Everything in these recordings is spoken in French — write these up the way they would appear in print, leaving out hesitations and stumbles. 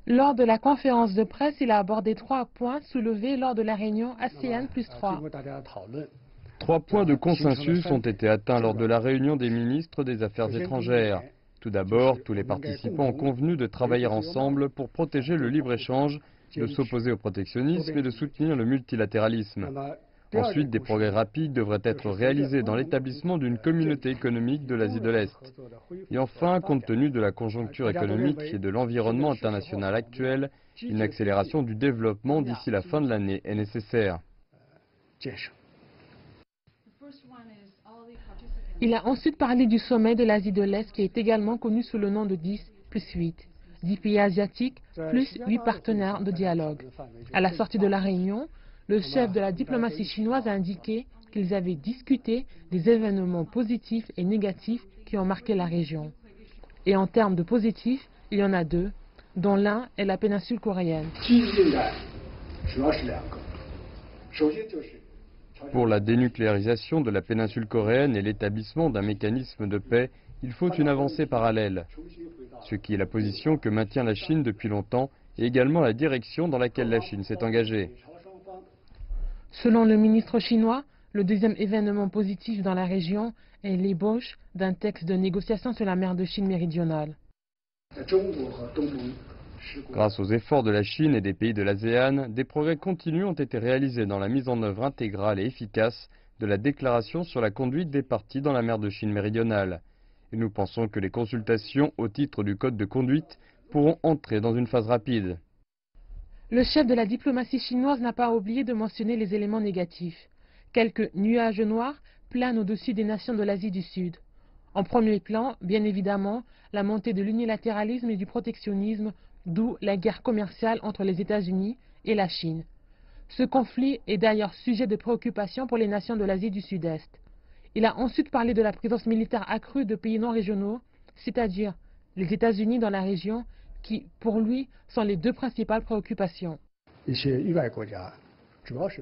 Lors de la conférence de presse, il a abordé 3 points soulevés lors de la réunion ASEAN+3. 3 points de consensus ont été atteints lors de la réunion des ministres des Affaires étrangères. Tout d'abord, tous les participants ont convenu de travailler ensemble pour protéger le libre-échange, de s'opposer au protectionnisme et de soutenir le multilatéralisme. Ensuite, des progrès rapides devraient être réalisés dans l'établissement d'une communauté économique de l'Asie de l'Est. Et enfin, compte tenu de la conjoncture économique et de l'environnement international actuel, une accélération du développement d'ici la fin de l'année est nécessaire. Il a ensuite parlé du sommet de l'Asie de l'Est qui est également connu sous le nom de 10+8. 10 pays asiatiques plus 8 partenaires de dialogue. À la sortie de la réunion, le chef de la diplomatie chinoise a indiqué qu'ils avaient discuté des événements positifs et négatifs qui ont marqué la région. Et en termes de positifs, il y en a 2, dont l'un est la péninsule coréenne. Pour la dénucléarisation de la péninsule coréenne et l'établissement d'un mécanisme de paix, il faut une avancée parallèle, ce qui est la position que maintient la Chine depuis longtemps et également la direction dans laquelle la Chine s'est engagée. Selon le ministre chinois, le deuxième événement positif dans la région est l'ébauche d'un texte de négociation sur la mer de Chine méridionale. Grâce aux efforts de la Chine et des pays de l'ASEAN, des progrès continus ont été réalisés dans la mise en œuvre intégrale et efficace de la déclaration sur la conduite des parties dans la mer de Chine méridionale. Et nous pensons que les consultations au titre du code de conduite pourront entrer dans une phase rapide. Le chef de la diplomatie chinoise n'a pas oublié de mentionner les éléments négatifs. Quelques nuages noirs planent au-dessus des nations de l'Asie du Sud. En premier plan, bien évidemment, la montée de l'unilatéralisme et du protectionnisme, d'où la guerre commerciale entre les États-Unis et la Chine. Ce conflit est d'ailleurs sujet de préoccupation pour les nations de l'Asie du Sud-Est. Il a ensuite parlé de la présence militaire accrue de pays non régionaux, c'est-à-dire les États-Unis dans la région, qui, pour lui, sont les 2 principales préoccupations.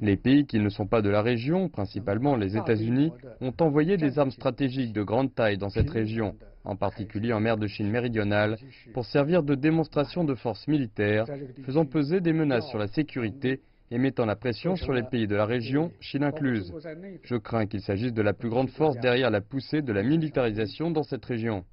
Les pays qui ne sont pas de la région, principalement les États-Unis, ont envoyé des armes stratégiques de grande taille dans cette région, en particulier en mer de Chine méridionale, pour servir de démonstration de force militaire, faisant peser des menaces sur la sécurité et mettant la pression sur les pays de la région, Chine incluse. Je crains qu'il s'agisse de la plus grande force derrière la poussée de la militarisation dans cette région.